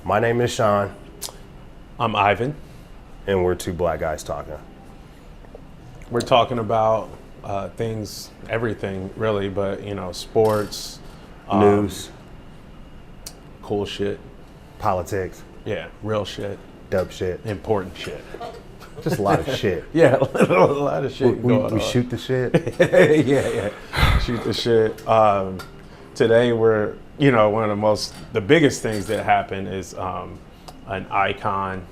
My name is Sean, I'm Ivan. and we're two black guys talking. We're talking about things, everything really, but sports, News, cool shit, politics, yeah, real shit, dope shit, important shit. just a lot of shit. Yeah, a lot of shit We going on. shoot the shit. yeah. Shoot the shit. Today we're, one of the biggest things that happened is an icon,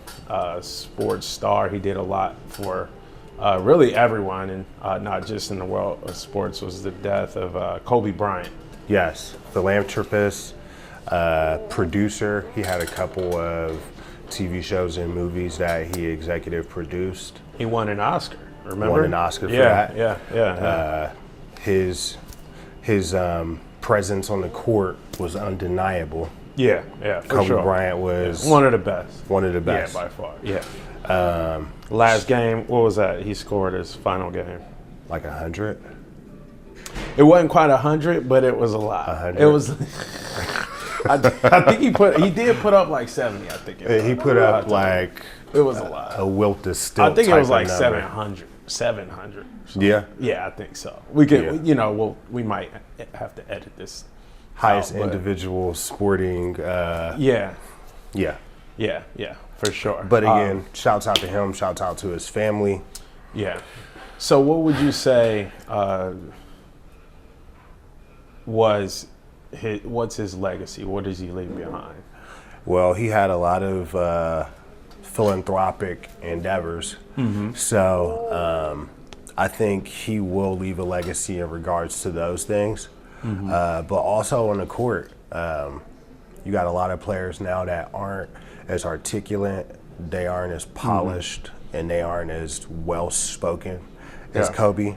sports star. He did a lot for really everyone, and not just in the world of sports, was the death of Kobe Bryant. Yes, philanthropist, producer. He had a couple of TV shows and movies that he executive produced. He won an Oscar, remember? Won an Oscar for that. Yeah. His presence on the court was undeniable. Yeah, for Kobe sure. Bryant was one of the best. one of the best. Yeah, by far. Yeah. Last game, what was that? He scored his final game. Like 100. It wasn't quite 100, but it was a lot. 100. It was. I think he did put up like 70. I think He put up like it was a lot. a wilt of stilt. I think it was type of like number. 700. 700. Yeah, Yeah, I think so. We could, Yeah. we might have to edit this. highest but- individual sporting. Yeah, for sure. But again, shouts out to him. Shouts out to his family. Yeah. So what would you say what's his legacy? What does he leave behind? Well, he had a lot of philanthropic endeavors. So I think he will leave a legacy in regards to those things. But also on the court, you got a lot of players now that aren't as articulate, they aren't as polished, and they aren't as well-spoken as Yeah. Kobe.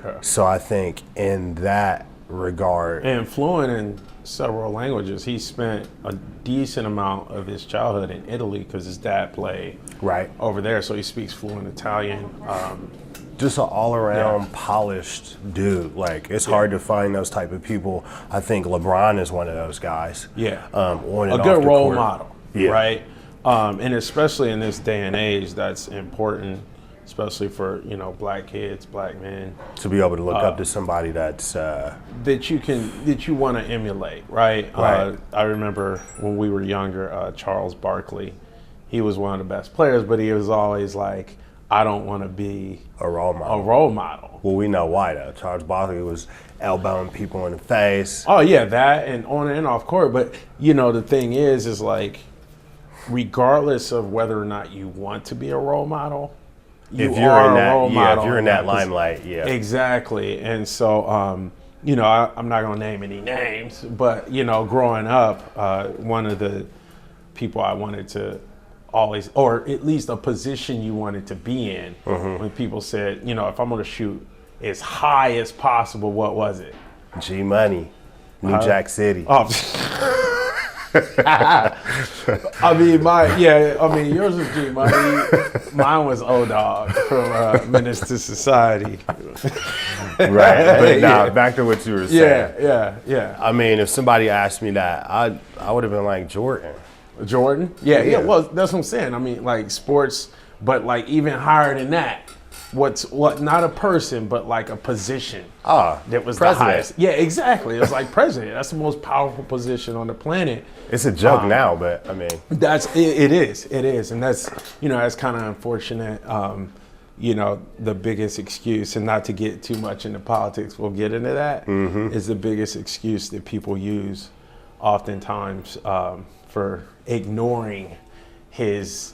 Yeah. So I think in that regard, And fluent in several languages. He spent a decent amount of his childhood in Italy because his dad played right, over there, so he speaks fluent Italian. just an all-around polished dude. Like, it's hard to find those type of people. I think LeBron is one of those guys. On and A off good the role court. model, Yeah. right? And especially in this day and age, that's important, especially for black kids, black men, To be able to look up to somebody that's that you want to emulate, right? Right. I remember when we were younger, Charles Barkley, he was one of the best players, but he was always like, I don't want to be a role model. a role model. Well, we know why though. Charles Barkley was elbowing people in the face. Oh yeah, that and on and off court. But the thing is like, regardless of whether or not you want to be a role model, If you're are in a that, role model if you're in that because- limelight, yeah. Exactly. And so, I'm not going to name any names, but, growing up, one of the people I wanted to always, or at least a position you wanted to be in, when people said, if I'm going to shoot as high as possible, what was it? G Money, New Jack City. Oh. Yours was G Money. Mine was O-Dog from Menace to Society. Right. But now back to what you were saying. Yeah. I mean, if somebody asked me that, I would have been like Jordan. Jordan? Yeah. Well, that's what I'm saying. I mean, like sports, but like even higher than that. Not a person, but like a position. That was president. the highest. Yeah, exactly. It was like president. That's the most powerful position on the planet. It's a joke now, but I mean, It is, and that's that's kind of unfortunate. The biggest excuse, and not to get too much into politics, we'll get into that. Is the biggest excuse that people use, oftentimes, for ignoring his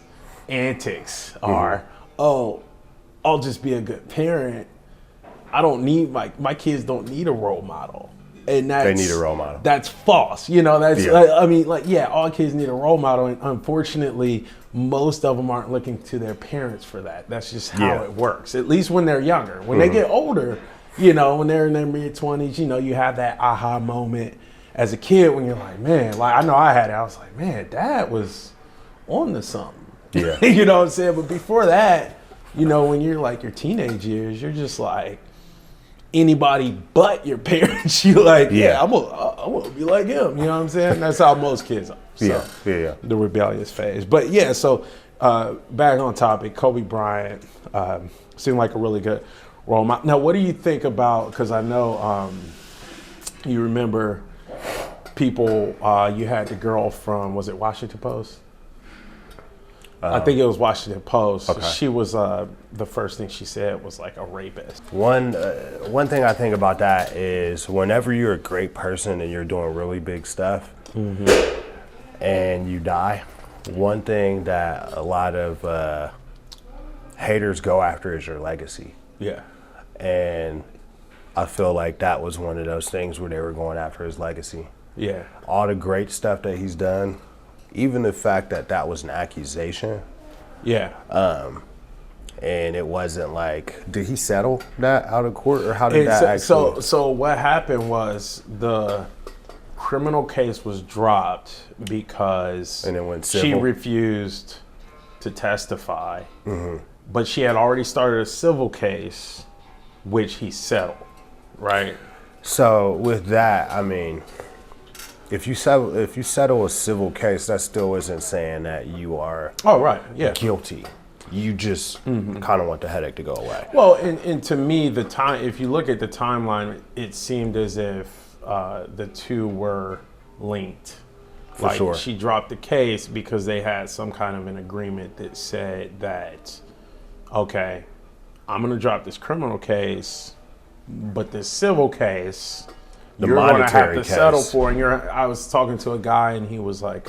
antics are, I'll just be a good parent. I don't need my kids don't need a role model. And they need a role model. That's false. That's Yeah. all kids need a role model, and unfortunately, most of them aren't looking to their parents for that. That's just how it works. At least when they're younger. When they get older, when they're in their mid-20s, you have that aha moment as a kid when you're like, man, like I know I had it. I was like, man, Dad was on to something. Yeah. You know what I'm saying? But before that, when you're like your teenage years, you're just like, anybody but your parents, you like, yeah, I'm gonna be like him. You know what I'm saying? That's how most kids are. So, Yeah. the rebellious phase. But yeah, so back on topic, Kobe Bryant seemed like a really good role model. Now, what do you think about? Because I know you remember people. You had the girl from, was it Washington Post? I think it was Washington Post. Okay. She was the first thing she said was like a rapist. One thing I think about that is whenever you're a great person and you're doing really big stuff and you die, one thing that a lot of haters go after is your legacy. Yeah. And I feel like that was one of those things where they were going after his legacy. Yeah. All the great stuff that he's done, even the fact that that was an accusation, Yeah. and it wasn't like, did he settle that out of court, or how did that actually? So what happened was the criminal case was dropped because And it went she civil? refused to testify, but she had already started a civil case, which he settled, right? So with that, I mean, if you settle a civil case, that still isn't saying that you are Oh, right, yeah. guilty. You just kind of want the headache to go away. Well, and to me, the time, if you look at the timeline, it seemed as if the two were linked. For sure. She dropped the case because they had some kind of an agreement that said that, okay, I'm going to drop this criminal case, but this civil case, you're going to have monetary to case. settle for. And I was talking to a guy, and he was like,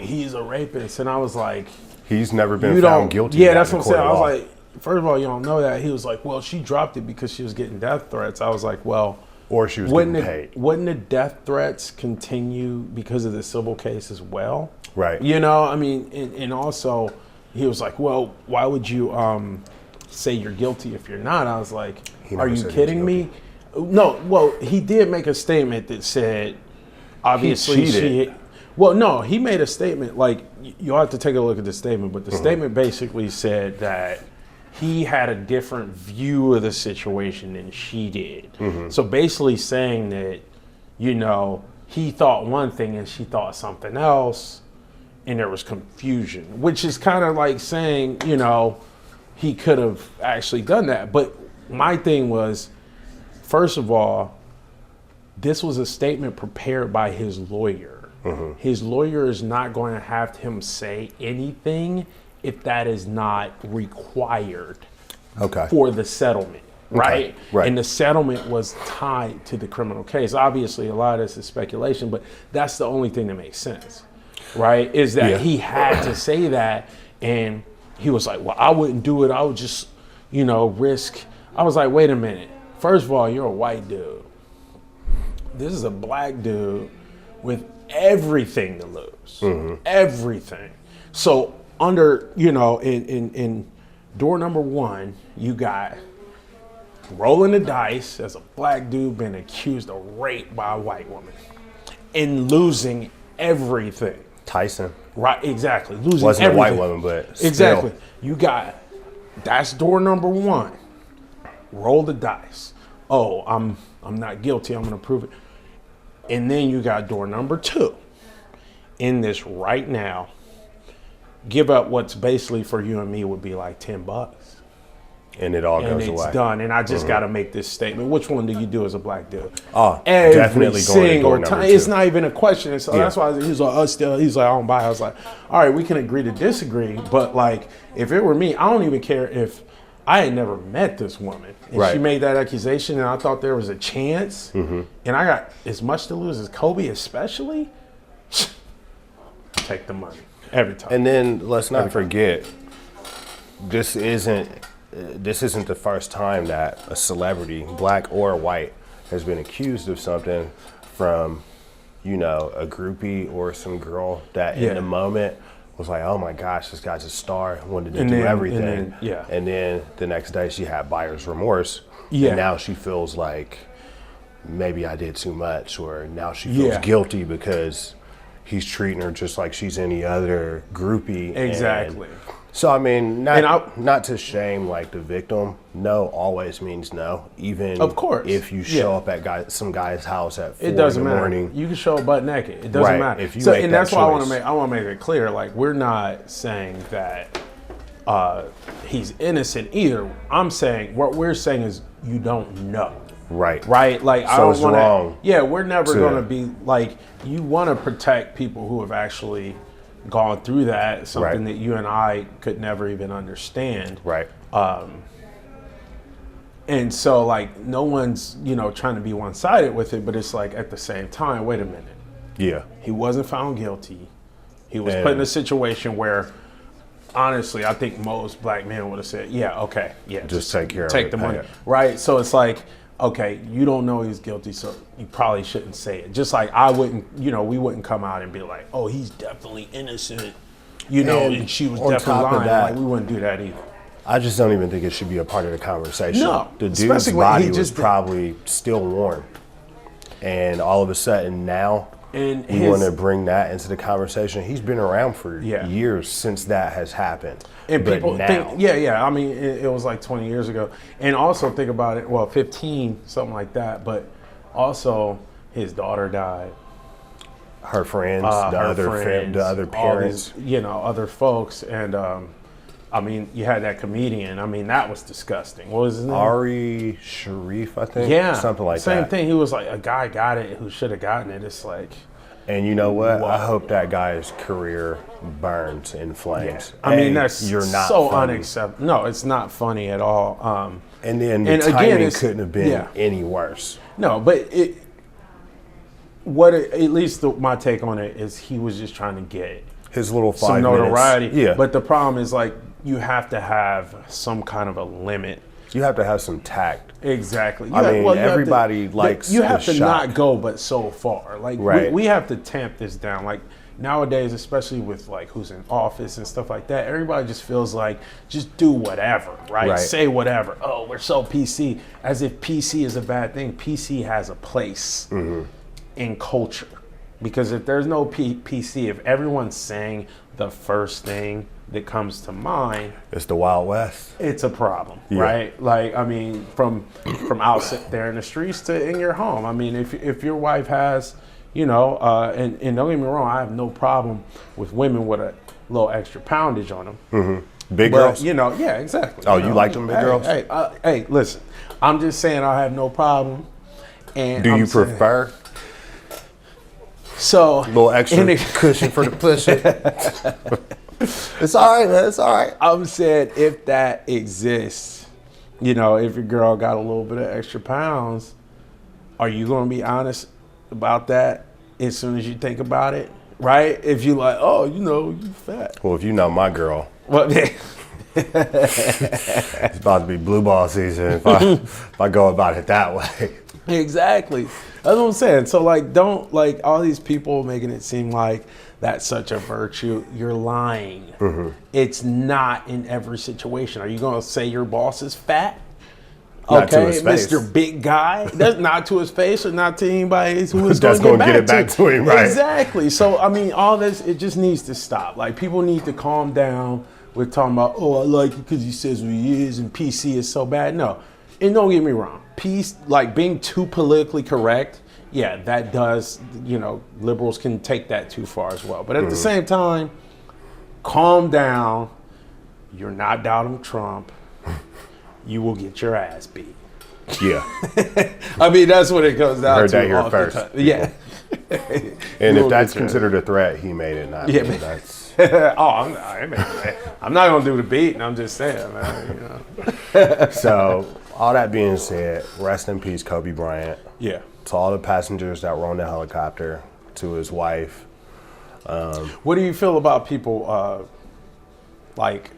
he's a rapist, and I was like, He's never been you found don't guilty. Yeah, of that that's in what I'm court saying. of I was law. like, first of all, you don't know that. He was like, well, she dropped it because she was getting death threats. I was like, well, or she was getting paid. wouldn't the death threats continue because of the civil case as well? Right. You know, I mean, and also he was like, well, why would you say you're guilty if you're not? I was like, He are never you said he was kidding me? No, well, he did make a statement that said, obviously cheated. well, no, he made a statement, like, you'll have to take a look at the statement, but the statement basically said that he had a different view of the situation than she did. So basically saying that, you know, he thought one thing and she thought something else, and there was confusion, which is kind of like saying, you know, he could have actually done that. But my thing was, first of all, this was a statement prepared by his lawyer. His lawyer is not going to have him say anything if that is not required Okay. for the settlement, right? right. And the settlement was tied to the criminal case. Obviously, a lot of this is speculation, but that's the only thing that makes sense, right? Is that Yeah. he had to say that, and he was like, well, I wouldn't do it. I would just, you know, risk. I was like, wait a minute. First of all, you're a white dude. This is a black dude with everything to lose. Everything. So under, you know, in door number one, you got rolling the dice as a black dude being accused of rape by a white woman and losing everything. Tyson. Right, exactly. Losing Wasn't everything. a white woman, but still. Exactly. You got, that's door number one. Roll the dice. Oh, I'm not guilty. I'm going to prove it. And then you got door number two. In this right now, give up what's basically for you and me would be like $10. And it all And goes it's away. done. And I just got to make this statement. Which one do you do as a black dude? Oh, Every definitely going to single door number time. two. It's not even a question. And so Yeah. that's why he's like, he's like, I don't buy it. I was like, all right, we can agree to disagree. But like, if it were me, I don't even care if I had never met this woman. And Right. she made that accusation and I thought there was a chance. And I got as much to lose as Kobe, especially. Take the money every time. And then let's not forget, this isn't the first time that a celebrity, black or white, has been accused of something from, you know, a groupie or some girl that in Yeah. the moment was like, oh my gosh, this guy's a star, wanted to And do then- everything. and then, yeah. And then the next day she had buyer's remorse. Yeah. And now she feels like maybe I did too much, or now she feels Yeah. guilty because he's treating her just like she's any other groupie. Exactly. And so I mean, And not to shame like the victim. No always means no. Even Of course. if you show up at some guy's house at 4 It doesn't in the matter. morning. You can show up butt naked. It doesn't Right, matter. if you So, make and that that's why choice. I want to make it clear. Like, we're not saying that he's innocent either. I'm saying what we're saying is you don't know. Right. Right? Like, I So don't it's want wrong to. Yeah, we're never to- going to be like, you want to protect people who have actually gone through that, something Right. that you and I could never even understand. Right. And so, like, no one's, trying to be one-sided with it, but it's like, at the same time, wait a minute. Yeah. He wasn't found guilty. He was And- put in a situation where, honestly, I think most black men would have said, yeah, okay, yeah. Just take care of Take it, the pay money. it. Right? So it's like, okay, you don't know he's guilty, so you probably shouldn't say it. Just like I wouldn't, we wouldn't come out and be like, oh, he's definitely innocent, and she was on definitely top of lying. that- Like, we wouldn't do that either. I just don't even think it should be a part of the conversation. No, The dude's especially when he body was just- probably still warm. And all of a sudden now And we want to bring that into the conversation. He's been around for Yeah. years since that has happened. And But people now, think, yeah. I mean, it was like 20 years ago. And also think about it, 15, something like that. But also, his daughter died. her friends, Her the other friends, the other all parents. these, other folks. And, I mean, you had that comedian. I mean, that was disgusting. What was his name? Ari Sharif, I think. Yeah. Something like Same that. thing. He was like, a guy got it who should have gotten it. It's like, And you know what? Wow. I hope that guy's career burns in flames. I mean, A, that's you're not so funny. unacceptable. No, it's not funny at all. And then the And again, timing it's- couldn't have been yeah. any worse. No, but at least my take on it is he was just trying to get His little 5 some notoriety. minutes. Yeah. But the problem is, like, you have to have some kind of a limit. You have to have some tact. Exactly. I mean, you have to- everybody likes You have the to shock. not go but so far. Like, Right. we have to tamp this down. Like, nowadays, especially with, like, who's in office and stuff like that, everybody just feels like, just do whatever, right? Right. Say whatever. Oh, we're so PC. As if PC is a bad thing. PC has a place in culture. Because if there's no PC, if everyone's saying the first thing that comes to mind, It's the Wild West. it's a problem, Yeah. right? Like, I mean, from out there in the streets to in your home. I mean, if your wife has, and don't get me wrong, I have no problem with women with a little extra poundage on them. Big But, girls. yeah, exactly. Oh, you like them big girls? Hey, listen, I'm just saying I have no problem. And Do I'm you saying- prefer So a little extra in the- cushion for the pushing? It's all right, man. It's all right. I'm saying if that exists, if your girl got a little bit of extra pounds, are you going to be honest about that as soon as you think about it? Right? If you like, oh, you fat. Well, if you know my girl, Well, it's about to be blue ball season if I go about it that way. exactly. That's what I'm saying. So, like, don't, like, all these people making it seem like that's such a virtue. You're lying. It's not in every situation. Are you going to say your boss is fat? Not to his face. Mr. Big Guy. That's not to his face or not to anybody who is That's going to gonna get it back to him, right. Exactly. So, I mean, all this, it just needs to stop. Like, people need to calm down with talking about, oh, I like it because he says who he is and PC is so bad. No. And don't get me wrong. Peace, like being too politically correct, yeah, that does, liberals can take that too far as well. But at the same time, calm down. You're not Donald Trump. You will get your ass beat. Yeah. I mean, that's what it goes down Heard to. that here all the first. time. Yeah. And You if will that's get your- considered a threat, he made it. Not Yeah, me. man. That's I'm not gonna do the beat. I'm just saying, man. so. All that being said, rest in peace, Kobe Bryant. Yeah. To all the passengers that were on the helicopter, to his wife. What do you feel about people, like,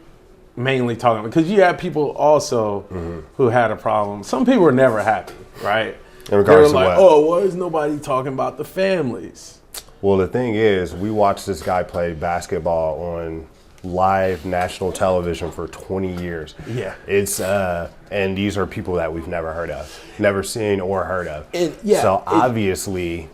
mainly talking? Because you have people also who had a problem. Some people were never happy, right? In regards they were to like, what? oh, why is nobody talking about the families? Well, the thing is, we watched this guy play basketball on live national television for 20 years. Yeah. It's and these are people that we've never heard of, never seen or heard of. And, yeah, so obviously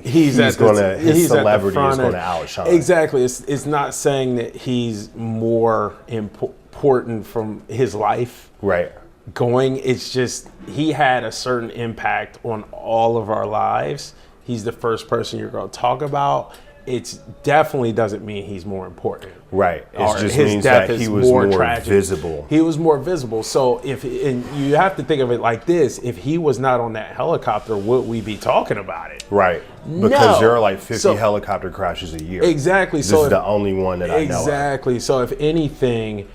his at celebrity front is of- gonna outshine. Exactly. It's not saying that he's more important from his life Right. going. It's just he had a certain impact on all of our lives. He's the first person you're going to talk about. It definitely doesn't mean he's more important. Right. It Or just his means death that is he was more tragic. visible. He was more visible. So and you have to think of it like this: if he was not on that helicopter, would we be talking about it? Right. Because No. there are like 50 So- helicopter crashes a year. Exactly. This So is if- the only one that I know of. Exactly. So if anything,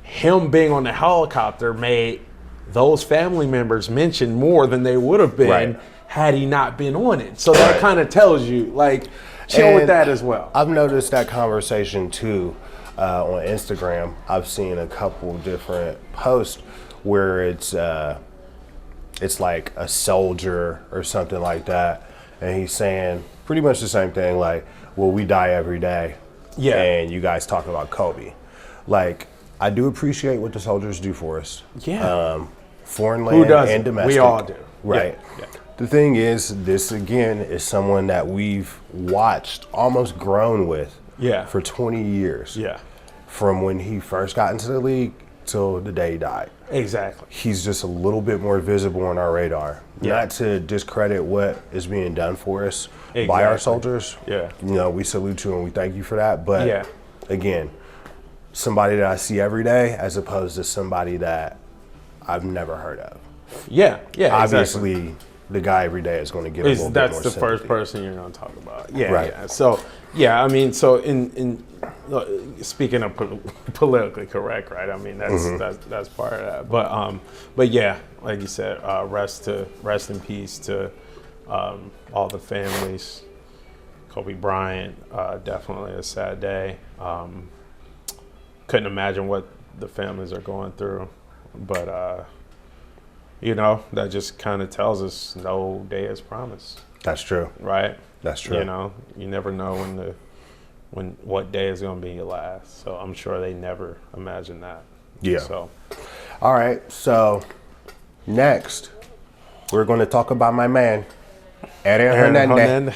him being on the helicopter made those family members mention more than they would have been Right. had he not been on it. So that Right. kind of tells you, like, chill with And that as well. I've noticed that conversation too on Instagram. I've seen a couple different posts where it's like a soldier or something like that, and he's saying pretty much the same thing, like, well, we die every day. Yeah. And you guys talk about Kobe. Like, I do appreciate what the soldiers do for us. Yeah. Foreign Who land doesn't? and domestic. We all do. Right. Yeah. The thing is, this again is someone that we've watched, almost grown with Yeah. for 20 years. Yeah. From when he first got into the league till the day he died. Exactly. He's just a little bit more visible on our radar. Yeah. Not to discredit what is being done for us by Exactly. our soldiers. Yeah. You know, we salute you and we thank you for that. But Yeah. again, somebody that I see every day as opposed to somebody that I've never heard of. Yeah. Yeah. Obviously, the guy every day is going to get a little bit That's more the sympathy. first person you're going to talk about. Yeah. Right. Yeah. So, yeah, I mean, so in speaking of politically correct, right? I mean, that's part of that. But yeah, like you said, rest in peace to all the families. Kobe Bryant, definitely a sad day. Couldn't imagine what the families are going through, but you know, that just kind of tells us no day is promised, That's true. right? That's true. You know, you never know what day is going to be your last. So I'm sure they never imagined that. Yeah. So All right. So next, we're going to talk about my man, Aaron Hernandez.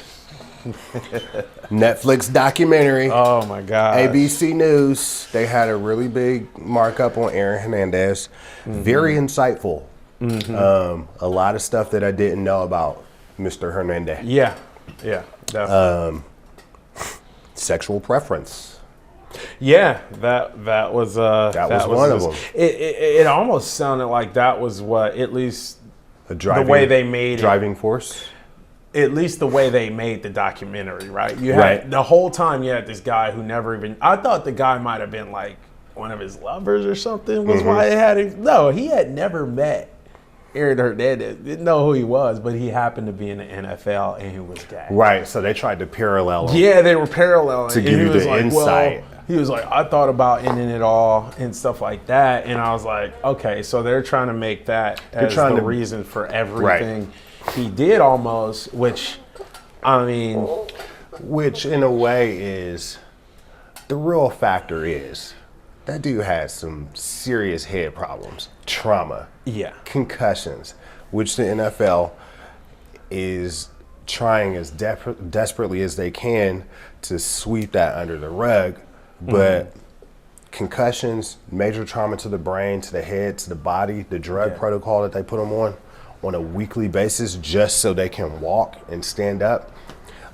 Netflix documentary. Oh my God. ABC News. They had a really big markup on Aaron Hernandez. Very insightful. A lot of stuff that I didn't know about Mr. Hernandez. Yeah. Yeah. Definitely. Sexual preference. Yeah. That was was one of them. It almost sounded like that was what, at least A driving, way they made it. driving force. at least the way they made the documentary, right? You had Right. the whole time you had this guy who never even, I thought the guy might have been like one of his lovers or something was why they had him. No, he had never met Aaron Hernandez, didn't know who he was, but he happened to be in the NFL and he was gay. Right. So they tried to parallel him. Yeah, they were paralleling. To And give he you was the like, insight. Well, he was like, I thought about ending it all and stuff like that. And I was like, okay, so they're trying to make that as trying the to- reason for everything he did almost, which, I mean, Which, in a way, is the real factor is that dude has some serious head problems, trauma, yeah. concussions, which the NFL is trying as desperately as they can to sweep that under the rug. But concussions, major trauma to the brain, to the head, to the body, the drug protocol that they put them on a weekly basis just so they can walk and stand up.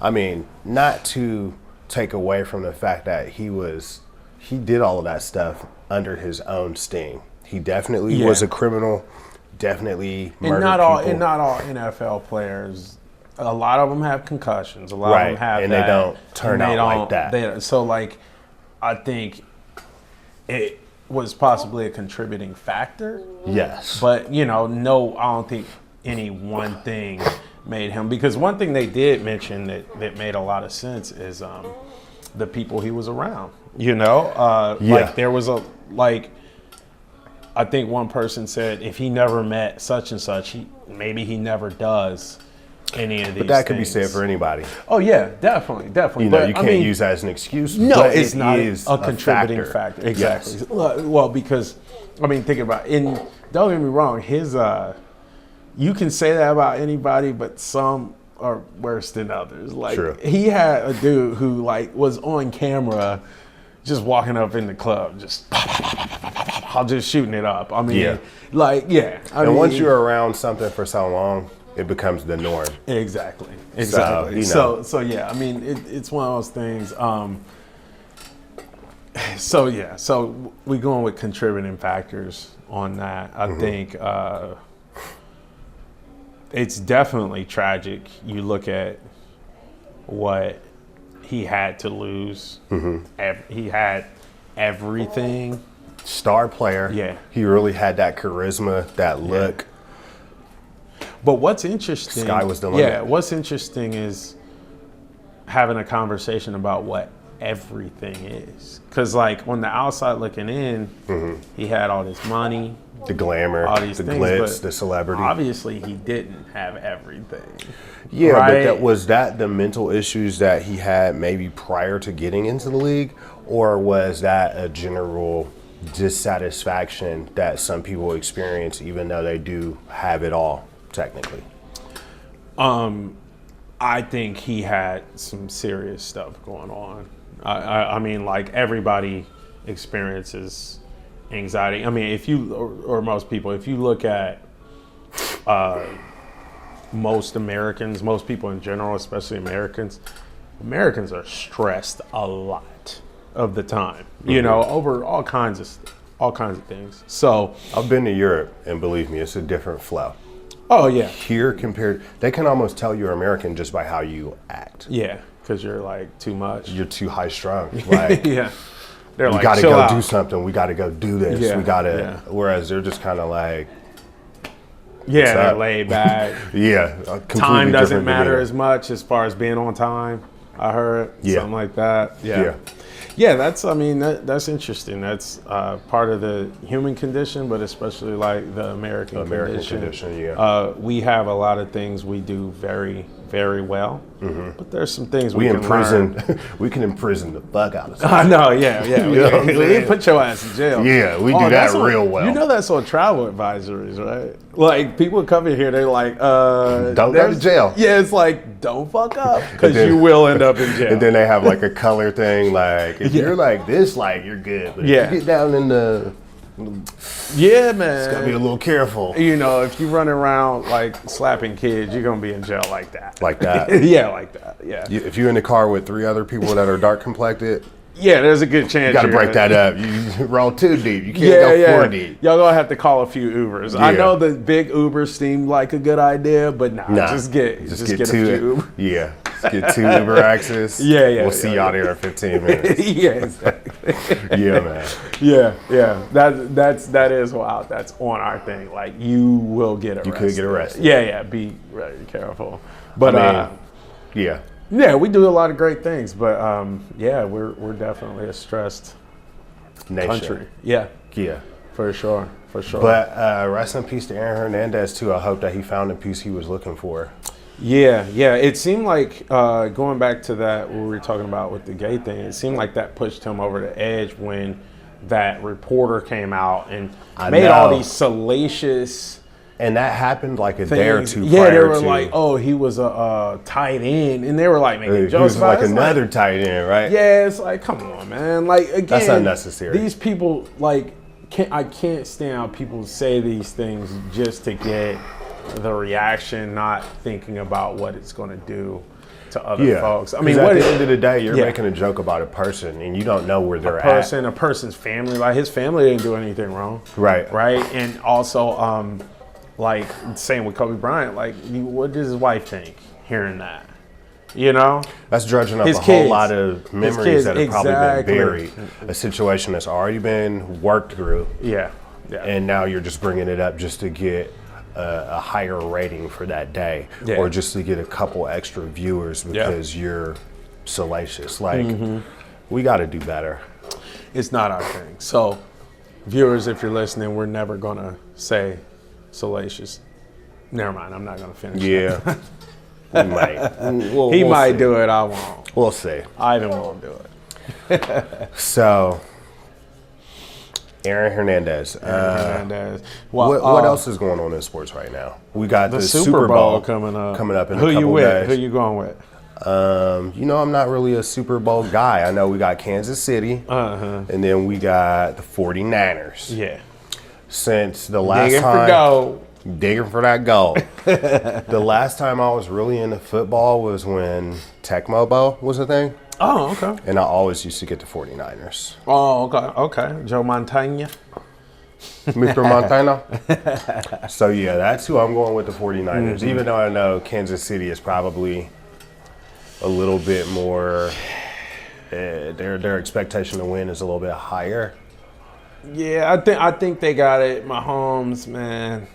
I mean, not to take away from the fact that he did all of that stuff under his own sting. He definitely was a criminal, definitely murdered And not all, people. and not all NFL players. A lot of them have concussions. A lot of Right, them have and they that, don't turn and they out like don't- that. So, like, I think it was possibly a contributing factor. Yes. But, you know, no, I don't think any one thing made him. Because one thing they did mention that made a lot of sense is the people he was around. You know? Like, there was I think one person said if he never met such and such, maybe he never does any of these But that could be things. said for anybody. Oh, yeah, definitely. You know, But, you I can't mean, use that as an excuse. no, but it's it not is a contributing factor. Exactly. Yes. Well, because I mean, think about it. Don't get me wrong. His, you can say that about anybody, but some are worse than others. Like True. he had a dude who like was on camera, just walking up in the club, just just shooting it up. I mean, Yeah. like yeah. I And mean, once you're around something for so long, it becomes the norm. exactly. you know. So yeah. I mean, it's one of those things. So yeah. So we going with contributing factors on that. I think. It's definitely tragic. You look at what he had to lose. He had everything. Star player. Yeah. He really had that charisma, that look. But what's interesting? Sky was the limit. Yeah. What's interesting is having a conversation about what everything is. Because like on the outside looking in, he had all this money. The glamour, All these the things, glitz, but the celebrity. Obviously, he didn't have everything. Yeah, right? but was that the mental issues that he had maybe prior to getting into the league? Or was that a general dissatisfaction that some people experience even though they do have it all, technically? I think he had some serious stuff going on. I mean, like everybody experiences anxiety. I mean, if you or most people, if you look at most Americans, most people in general, especially Americans are stressed a lot of the time. You know, over all kinds of things. So, I've been to Europe, and believe me, it's a different flow. oh yeah, Here compared, they can almost tell you're American just by how you act. yeah, because you're like too much. You're too high strung. Like, Yeah, they're we like, got to chill go out. do something. We got to go do this. Yeah, We got to. yeah. Whereas they're just kind of like, Yeah, they're up? laid back. yeah, a completely Time doesn't different matter demeanor. as much as far as being on time. I heard Yeah. something like that. Yeah. Yeah, that's. I mean, that's interesting. That's part of the human condition, but especially like the American condition, yeah. We have a lot of things we do very, very well, but there's some things we We can imprison. learn. We can imprison the fuck out of I something. know, yeah. You know what I'm We saying? put your ass in jail. Yeah, we do that's that on- real well. You know that's on travel advisories, right? Like people come in here, they're like, Don't go to there's- jail. Yeah, it's like, don't fuck up, because then- you will end up in jail. And then they have like a color thing. Like if you're like this, like you're good. But Yeah. if you get down in the, Yeah, man. gotta be a little careful. You know, if you run around like slapping kids, you're gonna be in jail like that. Like that. Yeah, like that. Yeah. If you're in the car with 3 other people that are dark complected, Yeah, there's a good chance you gotta you're break gonna- that up. You roll 2 deep. You can't Yeah, go yeah. 4 deep. Y'all gonna have to call a few Ubers. I Yeah. know the big Ubers seemed like a good idea, but nah, Nah, just get a few Ubers. Yeah, just get 2 Uber access. Yeah, yeah, We'll see yeah, y'all there in 15 minutes. Yeah, exactly. Yeah, man. Yeah. That is wild. That's on our thing. Like you will get arrested. could get arrested. Yeah. Be very careful. But I mean, yeah. yeah, we do a lot of great things. But yeah, we're definitely a stressed Nation. country. Yeah, Yeah. for sure. But rest in peace to Aaron Hernandez, too. I hope that he found the peace he was looking for. Yeah. It seemed like going back to that what we were talking about with the gay thing. It seemed like that pushed him over the edge when that reporter came out and I made all know. these salacious And that happened like a day or things. two Yeah, prior they were to. like, "Oh, he was a tight end," and they were like making he jokes was about like it. It's another tight end, right? yeah, it's like, come on, man. Like again, That's unnecessary. These people, like, I can't stand how people say these things just to get the reaction, not thinking about what it's going to do to other Yeah. folks. I 'Cause mean, at what the is end of the day, you're Yeah. making a joke about a person and you don't know where they're a person's family? Like his family didn't do anything wrong. at. Right. Right, and also, like same with Kobe Bryant. Like, what does his wife think hearing that? You know, That's dredging up His a whole kids. lot of memories kids, that have probably exactly. been buried. A situation that's already been worked through, yeah. and now you're just bringing it up just to get a higher rating for that day, Yeah. or just to get a couple extra viewers because you're salacious. Like, we got to do better. It's not our thing. So, viewers, if you're listening, we're never gonna say salacious. Never mind. I'm not gonna finish. Yeah. We might. He We'll might see. do it. I won't. We'll see. Ivan won't do it. So, Aaron Hernandez. Hernandez. Well, What else is going on in sports right now? We got the Super Bowl coming up in Who a couple you with? days. Who you going with? I'm not really a Super Bowl guy. I know we got Kansas City, and then we got the 49ers. Yeah. Since the last Digging time, for gold. digging for that goal. The last time I was really into football was when Tecmo Bowl was a thing, Oh, okay. and I always used to get the 49ers. Oh, okay. Joe Montana. Mr. Montana. So, yeah, that's who I'm going with, the 49ers, even though I know Kansas City is probably a little bit more, their expectation to win is a little bit higher. Yeah, I think they got it. Mahomes, man,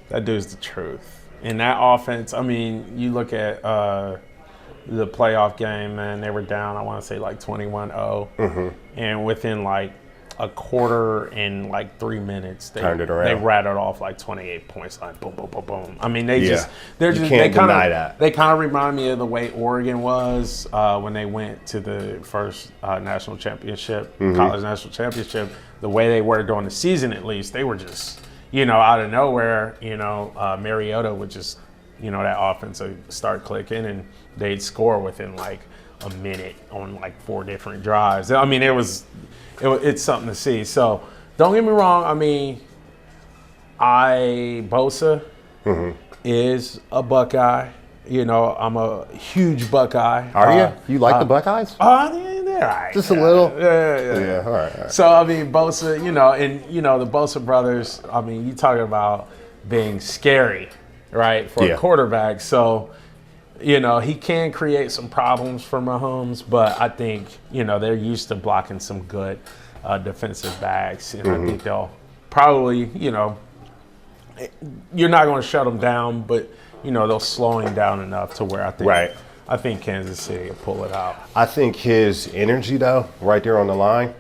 that dude's the truth. And that offense, I mean, you look at the playoff game, man, they were down, I want to say like 21-0. And within like a quarter and like 3 minutes, they Turned it around. They rattled off like 28 points, like boom, boom, boom, boom. I mean, You can't deny that. They kind of remind me of the way Oregon was when they went to the first national championship, college national championship. The way they were during the season, at least, they were just, out of nowhere, Mariota would just, that offense would start clicking and they'd score within like a minute on like 4 different drives. I mean, it's something to see. So don't get me wrong. I mean, Bosa is a Buckeye. I'm a huge Buckeye. Are you? You like the Buckeyes? Oh, they're all right. Just a little? Yeah. Yeah, all right. So, I mean, Bosa, the Bosa brothers, I mean, you talking about being scary, right, for a quarterback. So, he can create some problems for Mahomes, but I think, they're used to blocking some good defensive backs. And I think they'll probably, you're not going to shut them down, but, they'll slow him down enough to where I think Kansas City will pull it out. I think his energy, though, right there on the line,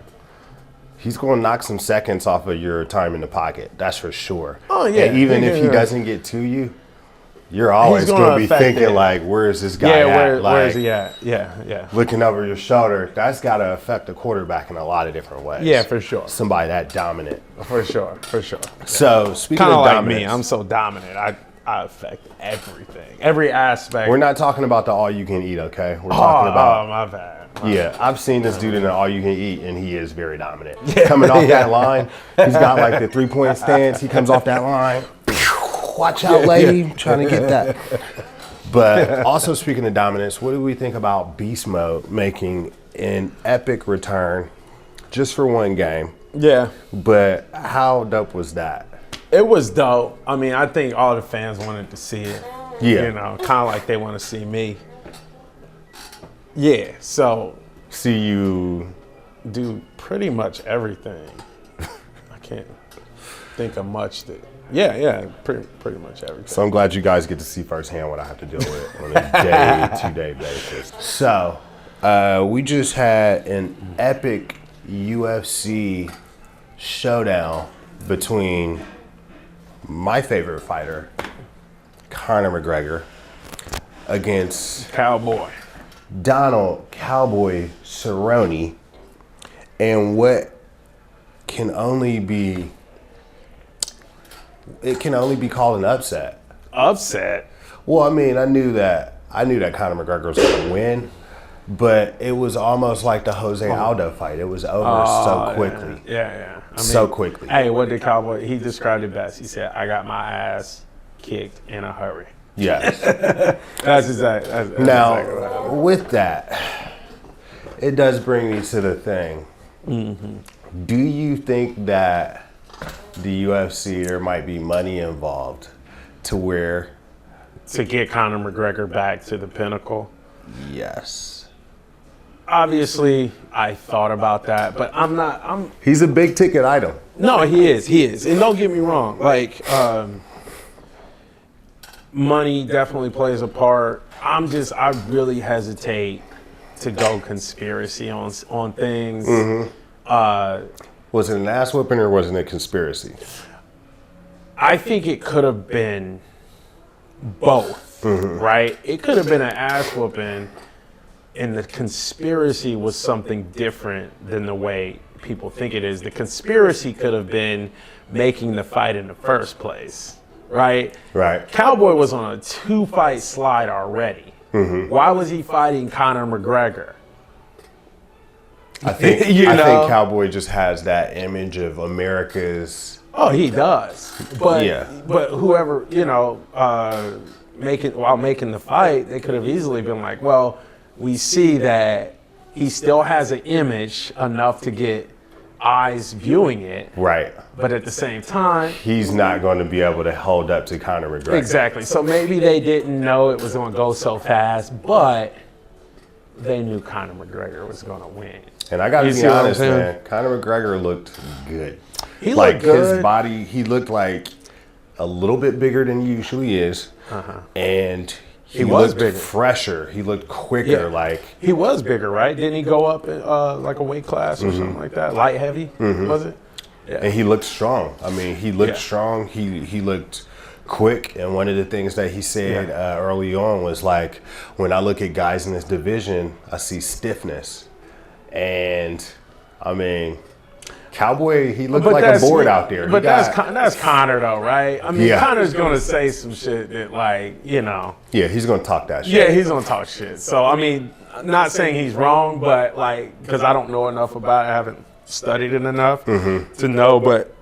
he's going to knock some seconds off of your time in the pocket. That's for sure. Oh, yeah. And even if he doesn't get to you, you're always going to be thinking, like, where is this guy at? Where is he at? Yeah. Looking over your shoulder, that's got to affect the quarterback in a lot of different ways. Yeah, for sure. Somebody that dominant. For sure. So, speaking Kind of of like dominance, me. I'm so dominant. I affect everything. Every aspect. we're not talking about the all-you-can-eat, okay? We're talking about... Oh, my bad. Yeah, I've seen this dude in an all-you-can-eat, and he is very dominant. Coming off that line, he's got like the three-point stance. He comes off that line. Watch out, lady. Trying to get that. But also speaking of dominance, what do we think about Beast Mode making an epic return just for one game? Yeah. But how dope was that? It was dope. I mean, I think all the fans wanted to see it. Yeah. Kind of like they want to see me. Yeah, so See you. do pretty much everything. I can't think of much that. Yeah, pretty much everything. So I'm glad you guys get to see firsthand what I have to deal with on a day-to-day basis. So we just had an epic UFC showdown between my favorite fighter, Conor McGregor, against Cowboy. Donald Cowboy Cerrone, and what can only be called an upset. Upset. Well, I mean, I knew that Conor McGregor was going to win, but it was almost like the Jose Aldo fight. It was over so quickly. Yeah. I mean, So quickly. Hey, what did Cowboy? He described it best. He said, "I got my ass kicked in a hurry." Yes. That's exactly. That's exactly what Now, happened. with that, it does bring me to the thing. Do you think that the UFC, there might be money involved to where... To get Conor McGregor back to the pinnacle. Yes. Obviously, I thought about that, but I'm He's a big ticket item. No, he is. And don't get me wrong, like, money definitely plays a part. I really hesitate to go conspiracy on things. Was it an ass whooping or was it a conspiracy? I think it could have been both, right? It could have been an ass whooping, and the conspiracy was something different than the way people think it is. The conspiracy could have been making the fight in the first place, right? Right. Cowboy was on a 2-fight slide already. Why was he fighting Conor McGregor? I think You I know? think Cowboy just has that image of America's. Oh, he does. But Yeah. but whoever, while making the fight, they could have easily been like, well, we see that he still has an image enough to get eyes viewing it, Right. but at the same time, He's not going to be able to hold up to Conor McGregor. exactly. So maybe they didn't know it was going to go so fast, but they knew Conor McGregor was going to win. And I got to You be see what I'm honest, saying? man. Conor McGregor looked good. He Like looked good. his body, he looked like a little bit bigger than he usually is, and he was looked bigger. fresher. He looked quicker. Yeah. Like He was bigger, right? Didn't he go up like a weight class or something like that? Light heavy, was it? and he looked strong. I mean, he looked Yeah. strong. He looked quick. And one of the things that he said early on was like, when I look at guys in this division, I see stiffness. And I mean, Cowboy, he looked like a board out there. But He got- that's Conor though, right? I mean, Yeah. Conor's gonna say some shit that, like, yeah, he's gonna talk that shit. yeah, he's gonna talk shit. So I mean, not saying he's wrong, but like, because I don't know enough about it, I haven't studied it enough to know, but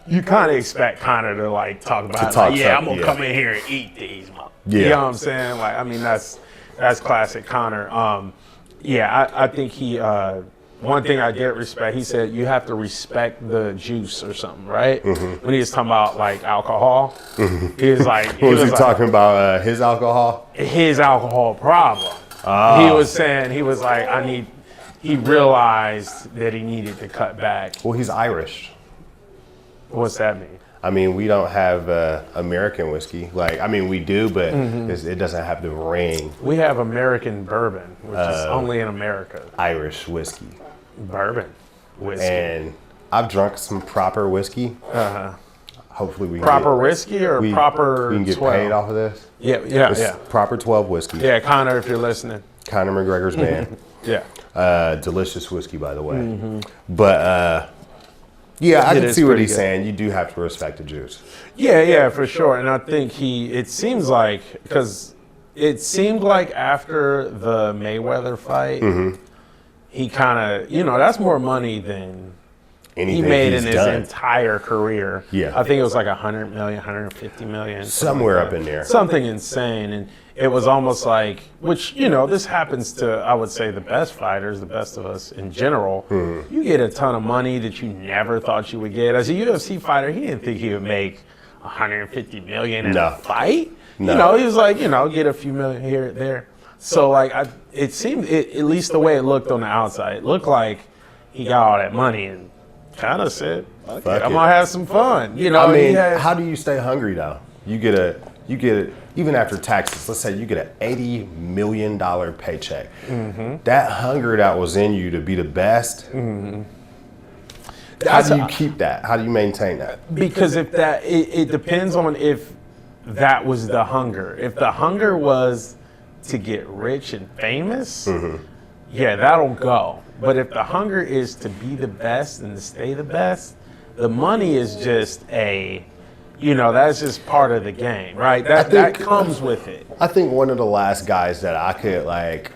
you kind of expect Conor to like talk about, talk like, yeah, I'm something, gonna yeah. come in here and eat these, Yeah. you know what I'm saying? Like, I mean, that's classic Conor. I think he. One thing I did respect, he said you have to respect the juice or something, right? When he was talking about like alcohol, he was like, What was he talking about? His alcohol? his alcohol problem. He was saying, he was like, he realized that he needed to cut back. Well, he's Irish. What's that mean? I mean, we don't have American whiskey. Like, I mean, we do, but it doesn't have the ring. We have American bourbon, which is only in America. Irish whiskey. Bourbon whiskey. And I've drunk some proper whiskey. Hopefully we can Proper get, whiskey or we, proper we can get 12? paid off of this. Yeah. It's proper 12 whiskey. Yeah, Conor, if you're listening. Conor McGregor's man. Yeah. Delicious whiskey, by the way. But yeah, I It can is see what pretty he's good. saying. You do have to respect the juice. Yeah, for sure. And I think it seems like, because it seemed like after the Mayweather fight, he kind of, that's more money than Anything he made in he's his done. entire career. Yeah. I think it was like 100 million, 150 million. something Somewhere like up that. in there. Something insane. And it was almost like, which, this happens to, I would say, the best fighters, the best of us in general. You get a ton of money that you never thought you would get. As a UFC fighter, he didn't think he would make 150 million in No. a fight. No. He was like, get a few million here, there. So like, it seemed, at least the way it looked on the outside, it looked like he got all that money and kind of said, "Fuck it, Fuck I'm it." gonna have some fun." I he mean, had- how do you stay hungry though? You get a even after taxes. Let's say you get an $80 million paycheck. That hunger that was in you to be the best. How do you keep that? How do you maintain that? because if that, it depends on if that was the hunger. If the hunger was to get rich and famous, yeah, that'll go. But if the hunger is to be the best and to stay the best, the money is just that's just part of the game, right? That think- comes with it. I think one of the last guys that I could like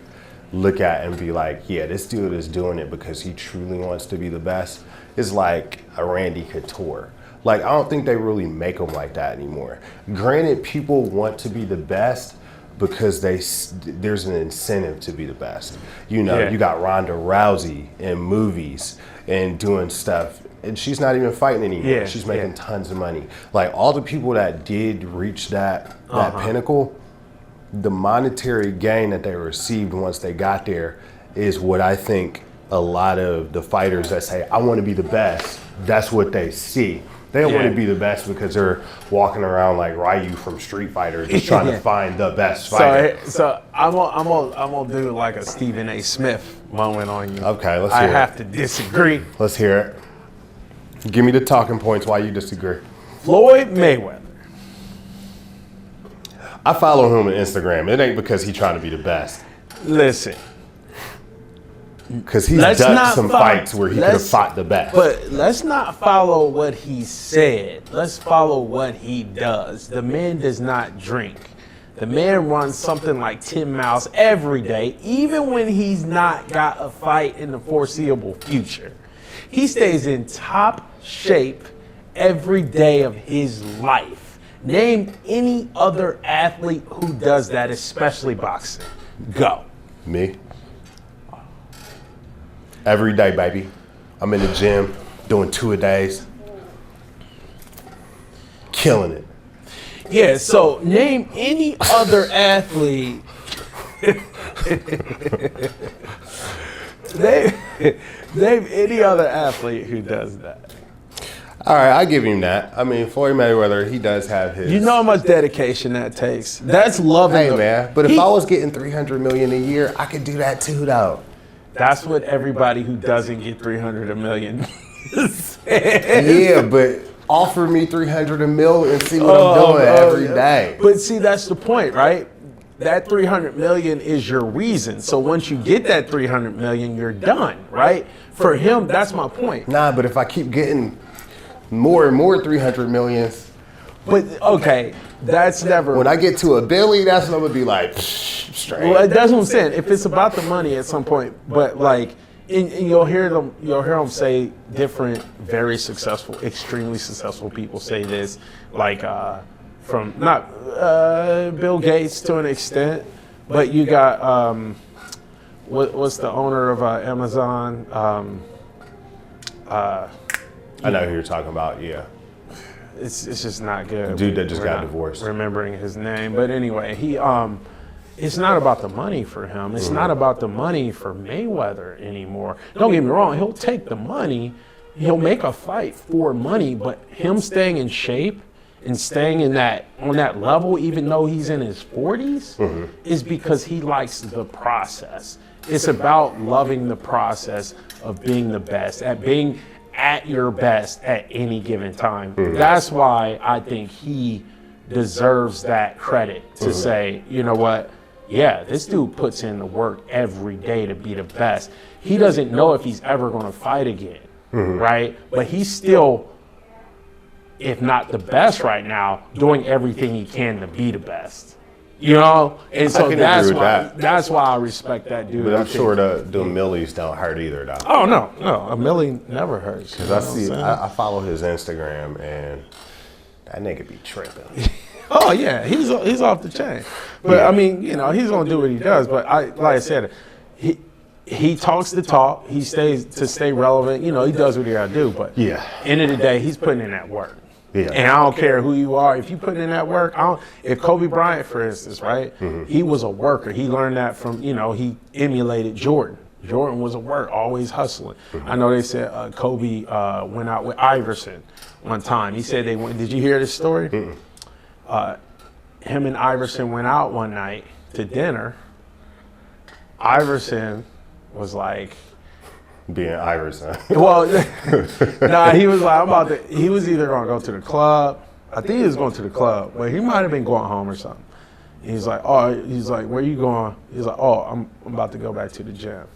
look at and be like, yeah, this dude is doing it because he truly wants to be the best is like a Randy Couture. Like, I don't think they really make them like that anymore. Granted, people want to be the best because there's an incentive to be the best. Yeah. You got Ronda Rousey in movies and doing stuff, and she's not even fighting anymore. Yeah, She's making yeah. tons of money. Like, all the people that did reach that pinnacle, the monetary gain that they received once they got there is what I think a lot of the fighters that say, I want to be the best, that's what they see. They don't want Yeah. to be the best because they're walking around like Ryu from Street Fighter, just trying to find the best fighter. So I'm gonna do like a Stephen A. Smith moment on you. Okay, let's I hear it. have to disagree. Let's hear it. Give me the talking points why you disagree. Floyd Mayweather. I follow him on Instagram. It ain't because he's trying to be the best. Listen, Because he's Let's done not some fo- fights where he could have let's- fought the best. But let's not follow what he said. Let's follow what he does. The man does not drink. The man runs something like 10 miles every day, even when he's not got a fight in the foreseeable future. He stays in top shape every day of his life. Name any other athlete who does that, especially boxing. Go. Me? Every day, baby. I'm in the gym doing 2 a days. Killing it. Yeah, so name any other athlete. name any other athlete who does that. All right, I give him that. I mean, Floyd Mayweather, he does have his. You know how much dedication that takes. That's loving. Hey, the- man. But if He- I was getting $300 million a year, I could do that too, though. That's what everybody who doesn't get 300 million says. Yeah, but offer me $300 million and see what I'm doing every day. But see, that's the point, right? That 300 million is your reason. So once you get that 300 million, you're done, right? For him, that's my point. Nah, but if I keep getting more and more 300 millions, But okay, that's never. when I get to a billion, that's when I'm gonna be like, straight. Well, that's what I'm saying. If it's about the money at some point, but like, and you'll hear them say different, very successful, extremely successful people say this, like from not Bill Gates to an extent, but you got what's the owner of Amazon? I know who you're talking about. Yeah, It's just not good. dude that just We're got not divorced. Remembering his name, but anyway, he it's not about the money for him. It's not about the money for Mayweather anymore. Don't get me wrong, he'll take the money. He'll make a fight for money, but him staying in shape and staying in that on that level, even though he's in his 40s, is because he likes the process. It's about loving the process of being the best, at being at your best at any given time. That's why I think he deserves that credit to say, you know what? Yeah, this dude puts in the work every day to be the best. He doesn't know if he's ever going to fight again, right? But he's still, if not the best right now, doing everything he can to be the best. You know? And so can that's agree with why that. that's why I respect that dude. But I I'm think- sure the millies don't hurt either, though. Oh no, a million never hurts. Cause I see, I follow his Instagram, and that nigga be tripping. Oh yeah, he's off the chain. But I mean, you know, he's gonna do what he does. But like I said, he talks the talk. He stays to stay relevant. You know, he does what he gotta do. But Yeah. end of the day, he's putting in that work. Yeah. And I don't care who you are. If you put in that work, if Kobe Bryant, for instance, right, he was a worker. He learned that from, you know, he emulated Jordan. Jordan was a worker, always hustling. I know they said Kobe went out with Iverson one time. He said they went. Did you hear this story? Him and Iverson went out one night to dinner. Iverson was like, Being Iverson. well, nah, he was like, he was either going to go to the club. I think he was going to the club, but he might have been going home or something. He's like, where you going? He's like, oh, I'm about to go back to the gym.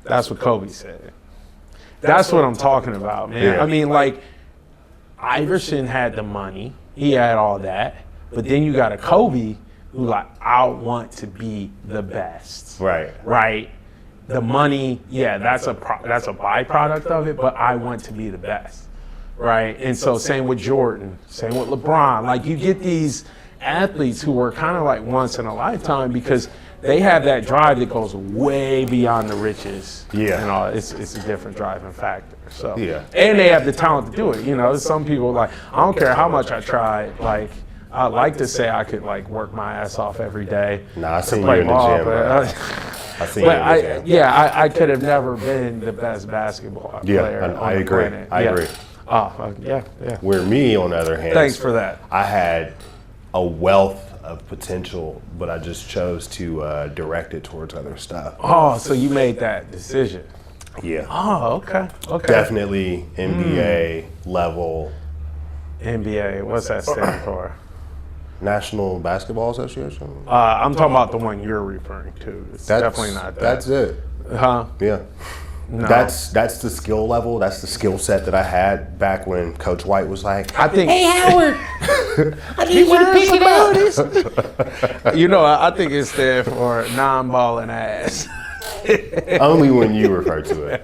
That's what Kobe said. That's what I'm talking about, man. Yeah. I mean, like, Iverson had the money. He had all that. But then you got a Kobe who like, I want to be the best. Right. Right? The money, yeah, that's a byproduct of it, but I want to be the best. Right? And so same with Jordan, same with LeBron. Like, you get these athletes who are kind of like once in a lifetime because they have that drive that goes way beyond the riches. Yeah. And all. It's a different driving factor. So Yeah. and they have the talent to do it. You know, some people like, I don't care how much I try, like, I'd like to say I could like work my ass off every day. Nah, I to seen you play in the ball, gym, but, bro. I seen you but in the gym. I could have never been the best basketball player on I the agree. planet. I Yeah. agree. Oh, yeah. Where me, on the other hand, Thanks for that. I had a wealth of potential, but I just chose to direct it towards other stuff. Oh, so you made that decision. Yeah. Oh, okay. Definitely NBA level, NBA, what's that stand for? National Basketball Association. I'm talking about the one you're referring to. It's definitely not that. That's it. Huh? Yeah. No. That's the skill level. That's the skill set that I had back when Coach White was like, I think. "Hey Howard, I need you to pick it up." You know, I think it stands for non-balling ass. Only when you refer to it.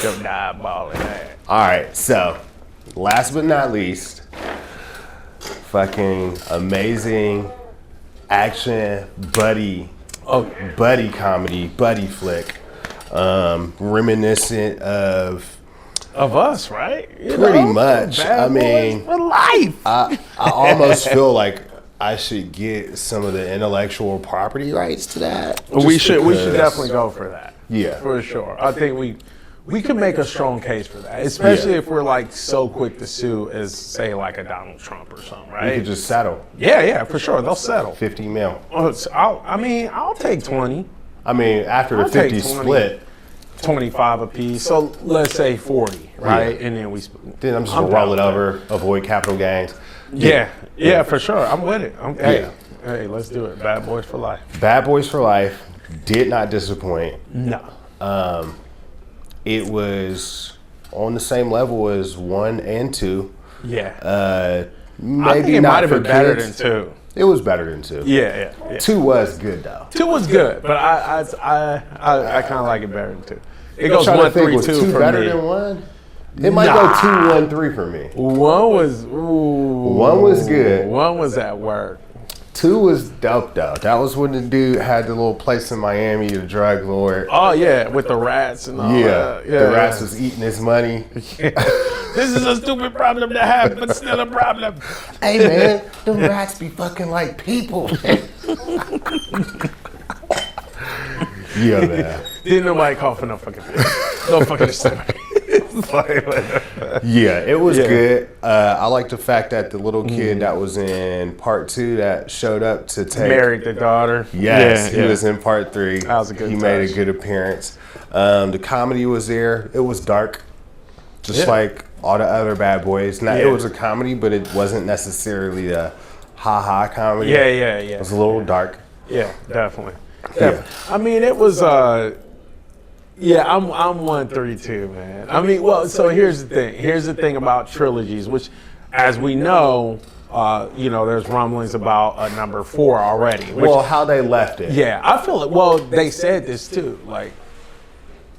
Your non-balling ass. All right. So, last but not least, fucking amazing action buddy comedy, buddy flick, reminiscent of us, right? You pretty know, much. Bad I Boys mean, for life. I almost feel like I should get some of the intellectual property rights to that. We just should because- definitely go for that. Yeah. For sure. I think we could make a strong case for that, especially if we're like so quick to sue as say like a Donald Trump or something, You right? could just settle Yeah, for sure. They'll settle. 50 mil. I'll take 20, I mean, after the I'll take 50 20. split, 25 apiece. So let's say 40, right? Yeah. And then we. then I'm just gonna roll it over, avoid capital gains. Yeah, for sure. I'm with it. Yeah. Hey, let's do it. Bad Boys for life. Bad Boys for Life did not disappoint. No. It was on the same level as 1 and 2. Yeah. Maybe I think it not might have for been better than kids. 2. It was better than 2. Yeah. 2 was good though. 2 was good, but I kind of like it better than 2. It goes I'm trying to 1, think, 3, was 2 2 for better me. than 1? It might Nah. go 2, 1, 3 for me. 1 was ooh. 1 was good. 1 was at work. 2 was dope though. That was when the dude had the little place in Miami, the drug lord. Oh yeah, with the rats and all Yeah, that. the rats was eating his money. This is a stupid problem to have, but still a problem. Hey man, them rats be fucking like people. Yeah, man. Didn't nobody call for no fucking no fucking stomach. Yeah, it was Yeah. good. I like the fact that the little kid that was in part 2 that showed up to take. Married the daughter. Yes, Yeah, he was in part 3. That was a good He made a touch. good appearance. The comedy was there. It was dark, just Yeah. like all the other Bad Boys. Now Yeah. it was a comedy, but it wasn't necessarily a ha comedy. Yeah. It was a little dark. Yeah, definitely. Yeah. I mean, it was. Yeah, I'm 132, man. I mean, well, so here's the thing. Here's the thing about trilogies, which, as we know, there's rumblings about a number 4 already. Which, Well, how they left it. yeah, I feel it. Well, they said this too. Like,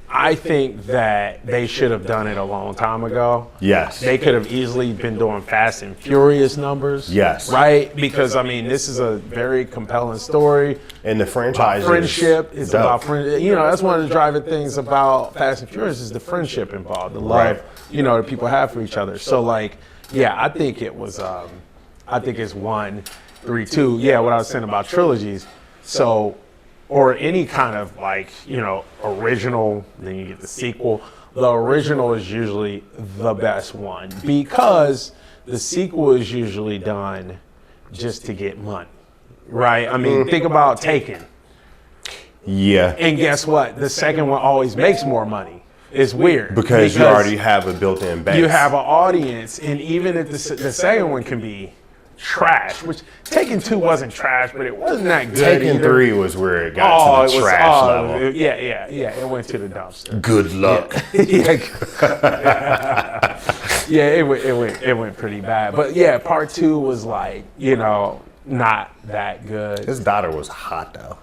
I think that they should have done it a long time ago. Yes. They could have easily been doing Fast and Furious numbers. Yes. Right? Because, I mean, this is a very compelling story. And the franchise is Friendship is dope. about friend. You know, that's one of the driving things about Fast and Furious is the friendship involved, the love, Right. that people have for each other. So, like, yeah, I think it was. I think it's 1, 3, 2. Yeah, what I was saying about trilogies. So, or any kind of original. Then you get the sequel. The original is usually the best one because the sequel is usually done just to get money. Right? I mean, think about Taken. Yeah. And guess what? The second one always makes more money. It's weird. Because you already have a built-in base. You have an audience, and even if the second one can be trash, which Taken 2 wasn't trash, but it wasn't that good. Taken either. 3 was where it got to the trash level. Yeah, it went to the dumpster. Good luck. Yeah, it went pretty bad. But yeah, part 2 was like, not that good. His daughter was hot though.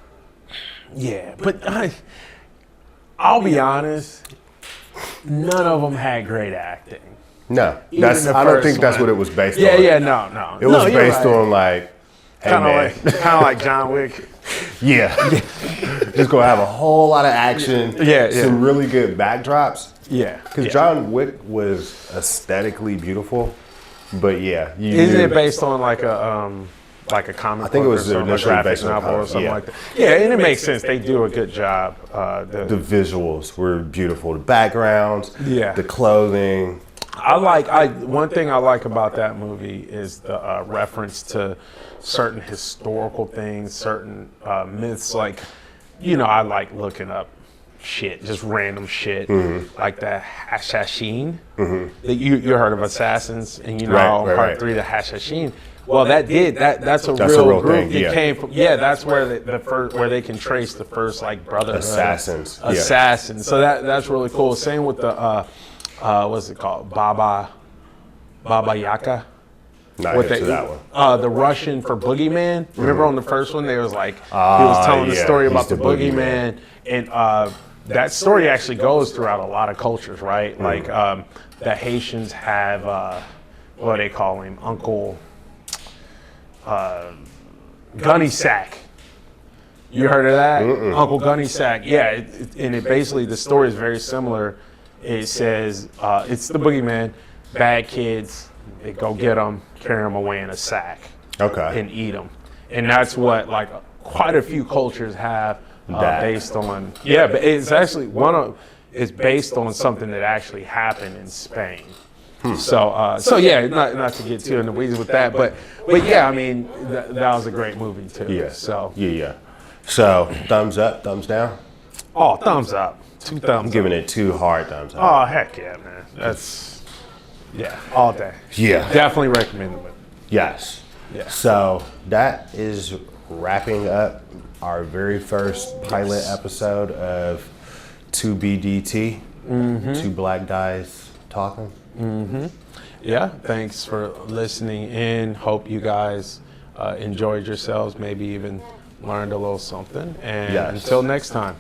Yeah, but I'll be honest, none of them had great acting. No, Even that's. the I don't first think that's one. what it was based Yeah, on. yeah, no. It was based on like, hey man, kind of like John Wick. yeah, just gonna have a whole lot of action. Yeah. Some really good backdrops. Yeah, Because John Wick was aesthetically beautiful, but yeah, isn't it based on like a comic? I think it was book or initially graphic based on novel or comics, something yeah. like that. Yeah, and it makes sense. They do a good job. The visuals were beautiful. The backgrounds, Yeah. the clothing. One thing I like about that movie is the reference to certain historical things, certain myths. Like, I like looking up shit, just random shit, like the Hashashin. You heard of Assassins, and Right, part right. 3, the Hashashin. Well, that's a real group. thing, It yeah. came from that's where the first, where they can trace the first like brotherhood. Assassins, yeah. Assassins. So that's really cool. Same with the what's it called, Baba Yaga. Not With hip to that one. the Russian for Boogeyman. Remember on the first one, they was like, he was telling the yeah, story he's about the the Boogeyman. And that story actually goes throughout a lot of cultures, right? Like the Haitians have, what do they call him? Uncle Gunny Sack. You heard of that? Uncle Gunny Sack. Yeah, and it basically, the story is very similar. It says, it's the Boogeyman, bad kids, they go get them, carry them away in a sack, Okay. and eat them. And that's what like quite a few cultures have based on. Yeah, but it's actually it's based on something that actually happened in Spain. So yeah, not to get too in the weeds with that, but yeah, I mean that was a great movie too. Yeah. So Yeah. So thumbs up, thumbs down. oh, thumbs up, 2 thumbs. I'm giving it 2 hard thumbs up. Oh heck yeah, man. That's all day. Yeah. Definitely recommend it. Yes. Yeah. So that is wrapping up our very first pilot episode of 2BDT, Two Black Guys Talking. Yeah, thanks for listening in. Hope you guys enjoyed yourselves, maybe even learned a little something. And Yes. until next time.